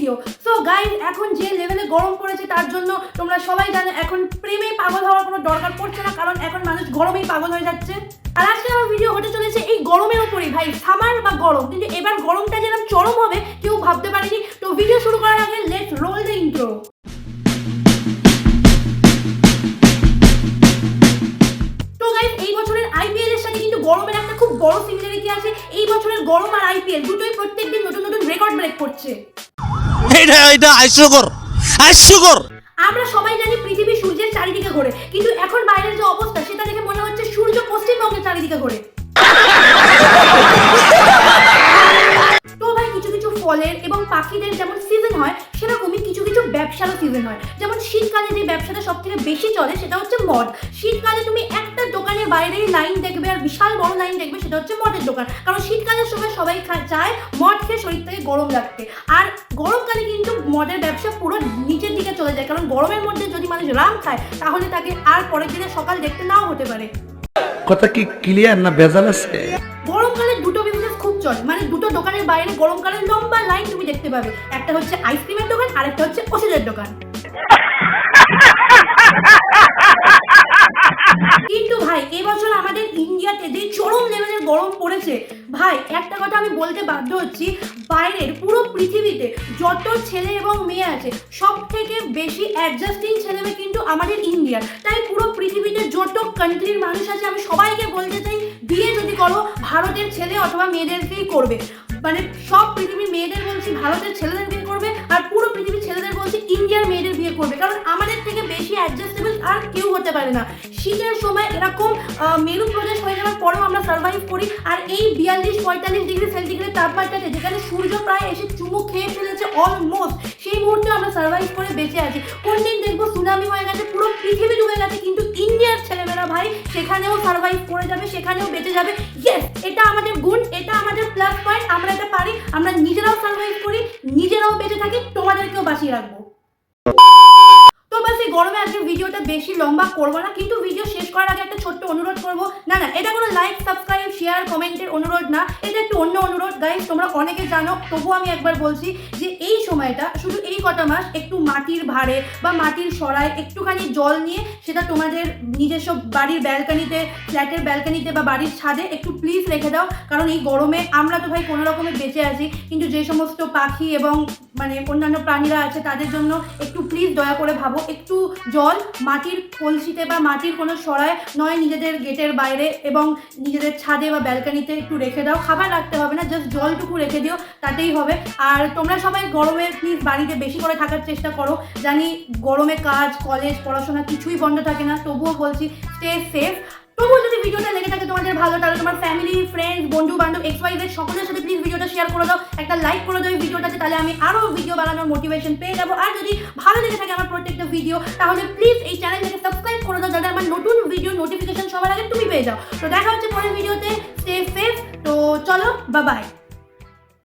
Video. So guys, এখন যে লেভেলে গরম পড়েছে তার জন্য তোমরা সবাই জানো এখন প্রেমে পাগল হওয়ার কোনো দরকার পড়ছে না, কারণ এখন মানুষ গরমেই পাগল হয়ে যাচ্ছে। আর আজকে আমার ভিডিও হতে চলেছে এই গরমের উপরেই, ভাই সামার বা গরম, কিন্তু এবার গরমটা যেরকম চরম হবে কেউ ভাবতে পারেনি। তো ভিডিও শুরু করার আগে লেটস রোল দ্য ইন্ট্রো। এই বছরের আইপিএল এর সাথে কিন্তু গরমের একটা খুব বড় সিমিলারিটি আছে। এই বছরের গরম আর আইপিএল দুটোই প্রত্যেকদিন নতুন নতুন রেকর্ড ব্রেক করছে। এটা হাস্যকর। আমরা সবাই জানি পৃথিবী সূর্যের চারিদিকে ঘোরে, কিন্তু এখন বাইরের যে অবস্থা সেটা দেখে মনে হচ্ছে সূর্য পশ্চিমবঙ্গের চারিদিকে ঘোরে। তো ভাই, কিছু কিছু ফলের এবং পাখিদের যেমন সিজন হয় সেরকমই কিছু কিছু ব্যবসারও সিজন হয়। যেমন শীতকালে যে ব্যবসাটা সব থেকে বেশি চলে সেটা হচ্ছে মদ। শীতকালে তুমি একটা দোকানের বাইরেই লাইন দেখবে, আর বিশাল বড় লাইন দেখবে, সেটা হচ্ছে মদের দোকান। কারণ শীতকালের সময় সবাই চায় মদ খেয়ে শরীর থেকে গরম লাগতে, আর গরমকালে কিন্তু মদের ব্যবসা পুরো নিচের দিকে চলে যায়। কারণ গরমের মধ্যে যদি মানুষ রাম খায় তাহলে তাকে আর পরের দিনে সকাল দেখতে নাও হতে পারে। কথা কি ক্লিয়ার না ভেজাল আছে? গরমকালে দুটো বিজনেস খুব চলে, মানে দুটো দোকানের বাইরে গরমকালে লম্বা লাইন তুমি দেখতে পাবে। একটা হচ্ছে আইসক্রিমের দোকান আর একটা হচ্ছে ওষুধের দোকান। কিন্তু ভাই, এবছর আমাদের ইন্ডিয়াতে যে চরম লেভেলের গরম পড়েছে, ভাই একটা কথা আমি বলতে বাধ্য হচ্ছি, বাইরের পুরো পৃথিবীতে যত ছেলে এবং মেয়ে আছে সব থেকে বেশি অ্যাডজাস্টিং ছেলে মেয়ে কিন্তু আমাদের ইন্ডিয়ার। তাই পুরো পৃথিবীতে যত কান্ট্রির মানুষ আছে আমি সবাইকে বলতে চাই, বিয়ে যদি করো ভারতের ছেলে অথবা মেয়েদেরকেই করবে। মানে সব পৃথিবীর মেয়েদের বলছি ভারতের ছেলেদের বিয়ে করবে, আর পুরো পৃথিবীর ছেলেদের বলছি ইন্ডিয়ার মেয়েদের বিয়ে করবে, কারণ আমাদের থেকে বেশি অ্যাডজাস্টেবল আর কেউ হতে পারে না। শীতের সময় এরকম মেরু প্রদেশ হয়ে যাওয়ার পরেও আমরা সার্ভাইভ করি, আর এই 42-45 ডিগ্রি সেন্টিগ্রেড তাপমাত্রাতে যেখানে সূর্য প্রায় এসে চুমু খেয়ে ফেলেছে অলমোস্ট, সেই মুহূর্তে আমরা সার্ভাইভ করে বেঁচে আছি। কোন দিন দেখবো সুনামি হয়ে গেছে, পুরো পৃথিবী ডুবে গেছে, কিন্তু ইন্ডিয়ার ছেলেমেয়েরা ভাই সেখানেও সার্ভাইভ করে যাবে, সেখানেও বেঁচে যাবে। ইয়েস, এটা আমাদের গুণ, এটা আমাদের প্লাস পয়েন্ট। আমরা এটা পারি, আমরা নিজেরাও সার্ভাইভ করি, নিজেরাও বেঁচে থাকি, তোমাদেরকেও বাঁচিয়ে রাখবো। তো বাস এই গরমে আজকে ভিডিওটা বেশি লম্বা করবো না, কিন্তু ভিডিও শেষ করার আগে একটা ছোট্ট অনুরোধ করবো। না, এটা কোনো লাইক, সাবস্ক্রাইব, শেয়ার, কমেন্টের অনুরোধ না, এটা একটু অন্য অনুরোধ। গাইস, তোমরা অনেকে জানো, তবুও আমি একবার বলছি যে এই সময়টা শুধু এই কটা মাস একটু মাটির ভাঁড়ে বা মাটির সরায় একটুখানি জল নিয়ে সেটা তোমাদের নিজস্ব বাড়ির ব্যালকানিতে, ফ্ল্যাটের ব্যালকানিতে বা বাড়ির ছাদে একটু প্লিজ রেখে দাও। কারণ এই গরমে আমরা তো ভাই কোনো রকমে বেঁচে আছি, কিন্তু যে সমস্ত পাখি এবং মানে অন্যান্য প্রাণীরা আছে তাদের জন্য একটু প্লিজ দয়া করে ভাবো, একটু জল মাটির কলসিতে বা মাটির কোনো সরায় নয় নিজেদের গেটের বাইরে এবং নিজেদের ছাদে বা ব্যালকানিতে একটু রেখে দাও। খাবার রাখতে হবে না, জাস্ট জলটুকু রেখে দিও, তাতেই হবে। আর তোমরা সবাই গরমে প্লিজ বাড়িতে বেশি করে থাকার চেষ্টা করো। জানি গরমে কাজ, কলেজ, পড়াশোনা কিছুই বন্ধ থাকে না, তবুও বলছি স্টে সেফ। তবুও যদি ভিডিওটা লেগে থাকে তোমাদের ভালো, তাহলে তোমার ফ্যামিলি, ফ্রেন্ডস, বন্ধু বান্ধব, XYZ সকলের সাথে প্লিজ ভিডিওটা শেয়ার করে দাও, একটা লাইক করে দাও এই ভিডিওটাতে, তাহলে আমি আরও ভিডিও বানানোর মোটিভেশন পেয়ে যাবো। আর যদি ভালো লেগে থাকে আমার প্রত্যেকটা ভিডিও, তাহলে প্লিজ এই চ্যানেলটাকে সাবস্ক্রাইব করে দাও, যাতে আমার নতুন ভিডিও নোটিফিকেশন সবার আগে তুমি পেয়ে যাও। তো দেখা হচ্ছে পরের ভিডিওতে, স্টে সেফ। তো চলো, বাই বাই।